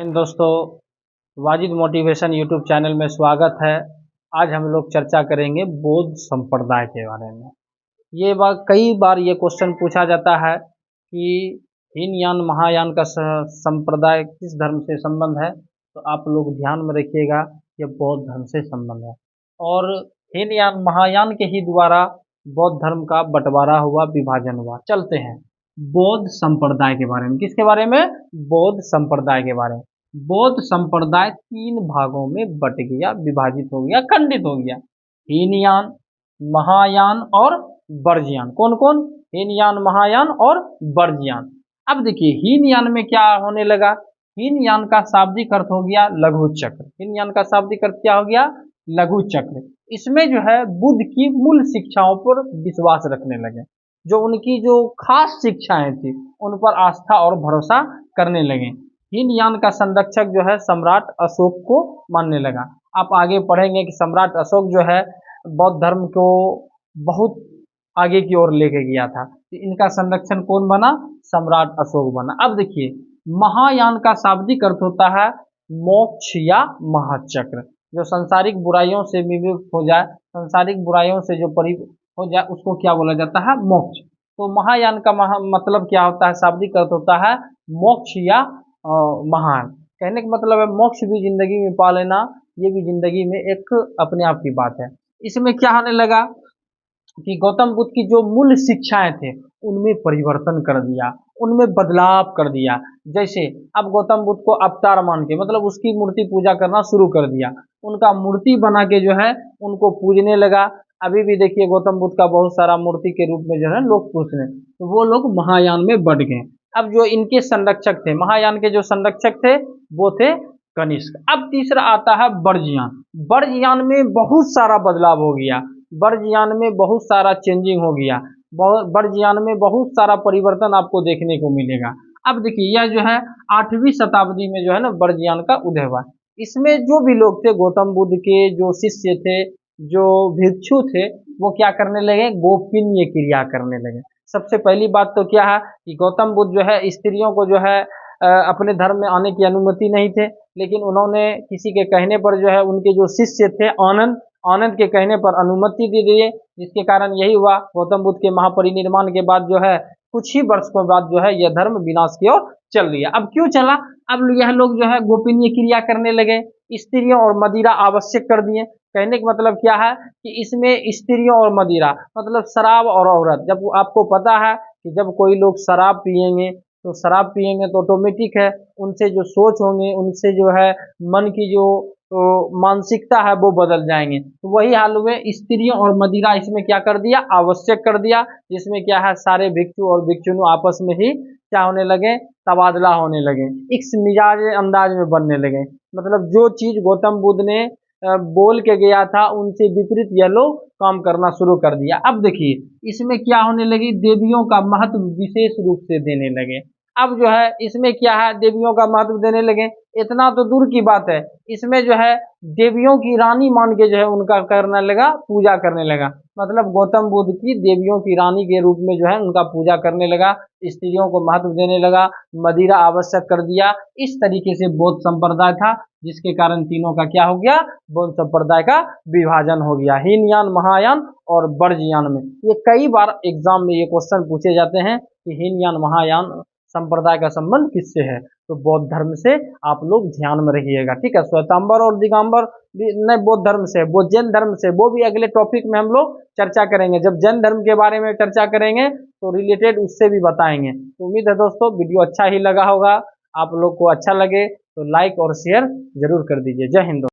इन दोस्तों, Wajid motivation YouTube channel में स्वागत है। आज हम लोग चर्चा करेंगे बौद्ध संप्रदाय के बारे में। ये बात कई बार ये क्वेश्चन पूछा जाता है कि हीनयान महायान का संप्रदाय किस धर्म से संबंध है। तो आप लोग ध्यान में रखिएगा, ये बौद्ध धर्म से संबंध है और हीनयान महायान के ही द्वारा बौद्ध धर्म का बंटवारा हुआ, विभाजन हुआ। चलते हैं बौद्ध संप्रदाय के बारे में। किसके बारे में? बौद्ध संप्रदाय के बारे में। बौद्ध संप्रदाय 3 भागों में बट गया, विभाजित हो गया, खंडित हो गया। हीनयान, महायान और बर्जियान। कौन कौन? हीनयान, महायान और बर्जियान। अब देखिए हीनयान में क्या होने लगा। हीनयान का शाब्दिक अर्थ हो गया लघु चक्र। हीनयान का शाब्दिक अर्थ क्या हो गया? लघु चक्र। इसमें जो है बुद्ध की मूल शिक्षाओं पर विश्वास रखने लगे, जो उनकी जो खास शिक्षाएं थी उन पर आस्था और भरोसा करने लगे। हीनयान का संरक्षक जो है सम्राट अशोक को मानने लगा। आप आगे पढ़ेंगे कि सम्राट अशोक जो है बौद्ध धर्म को बहुत आगे की ओर लेके गया था। इनका संरक्षण कौन बना? सम्राट अशोक बना। अब देखिए महायान का शाब्दिक अर्थ होता है मोक्ष या महाचक्र। जो सांसारिक बुराइयों से विमुक्त हो जाए, सांसारिक बुराइयों से जो परि हो जाए, उसको क्या बोला जाता है? मोक्ष। तो महायान का मतलब क्या होता है? शाब्दिक अर्थ होता है मोक्ष या महान। कहने का मतलब है मोक्ष भी जिंदगी में पा लेना, ये भी जिंदगी में एक अपने आप की बात है। इसमें क्या होने लगा कि गौतम बुद्ध की जो मूल शिक्षाएं थे उनमें परिवर्तन कर दिया, उनमें बदलाव कर दिया। जैसे अब गौतम बुद्ध को अवतार मान के, मतलब उसकी मूर्ति पूजा करना शुरू कर दिया। उनका मूर्ति बना के जो है उनको पूजने लगा। अभी भी देखिए गौतम बुद्ध का बहुत सारा मूर्ति के रूप में जो है लोग पूजने, तो वो लोग महायान में बढ़ गए। अब जो इनके संरक्षक थे, महायान के जो संरक्षक थे वो थे कनिष्क। अब तीसरा आता है बर्जियान। बर्जियान में बहुत सारा बदलाव हो गया, बर्जियान में बहुत सारा चेंजिंग हो गया, बर्जियान में बहुत सारा परिवर्तन आपको देखने को मिलेगा। अब देखिए यह जो है 8वीं शताब्दी में जो है ना बर्जियान का उदय हुआ। इसमें जो भी लोग थे गौतम बुद्ध के जो शिष्य थे, जो भिक्षु थे, वो क्या करने लगे? गोपनीय क्रिया करने लगे। सबसे पहली बात तो क्या है कि गौतम बुद्ध जो है स्त्रियों को जो है अपने धर्म में आने की अनुमति नहीं थे, लेकिन उन्होंने किसी के कहने पर जो है उनके जो शिष्य थे आनंद के कहने पर अनुमति दे दिए, जिसके कारण यही हुआ गौतम बुद्ध के महापरिनिर्वाण के बाद जो है कुछ ही वर्ष के बाद जो है यह धर्म विनाश की ओर चल दिया। अब क्यों चला? अब यह लोग जो है गोपनीय क्रिया करने लगे, स्त्रियों और मदिरा आवश्यक कर दिए। कहने का मतलब क्या है कि इसमें स्त्रियों और मदिरा मतलब शराब और औरत। जब आपको पता है कि जब कोई लोग शराब पिएंगे तो ऑटोमेटिक है उनसे जो सोच होंगे, उनसे जो है मन की जो मानसिकता है वो बदल जाएंगे। तो वही हाल हुए, स्त्रियों और मदिरा इसमें क्या कर दिया? आवश्यक कर दिया। जिसमें क्या है सारे भिक्षु और भिक्षुणी आपस में ही क्या होने लगे? तबादला होने लगे, इस मिजाज अंदाज में बनने लगे। मतलब जो चीज गौतम बुद्ध ने बोल के गया था उनसे विपरीत यह लोग काम करना शुरू कर दिया। अब देखिए इसमें क्या होने लगी? देवियों का महत्व विशेष रूप से देने लगे। अब जो है इसमें क्या है? देवियों का महत्व देने लगे। इतना तो दूर की बात है, इसमें जो है देवियों की रानी मान के जो है उनका करने लगा, पूजा करने लगा। मतलब गौतम बुद्ध की देवियों की रानी के रूप में जो है उनका पूजा करने लगा, स्त्रियों को महत्व देने लगा, मदिरा आवश्यक कर दिया। इस तरीके से बौद्ध संप्रदाय था, जिसके कारण तीनों का क्या हो गया? बौद्ध संप्रदाय का विभाजन हो गया, हीनयान, महायान और बर्जियान में। ये कई बार एग्जाम में ये क्वेश्चन पूछे जाते हैं कि हीनयान महायान संप्रदाय का संबंध किससे है। तो बौद्ध धर्म से आप लोग ध्यान में रखिएगा, ठीक है। श्वेतांबर और दिगंबर नहीं बौद्ध धर्म से, वो जैन धर्म से, वो भी अगले टॉपिक में हम लोग चर्चा करेंगे। जब जैन धर्म के बारे में चर्चा करेंगे तो रिलेटेड उससे भी बताएंगे। तो उम्मीद है दोस्तों वीडियो अच्छा ही लगा होगा। आप लोग को अच्छा लगे तो लाइक और शेयर जरूर कर दीजिए। जय हिंद।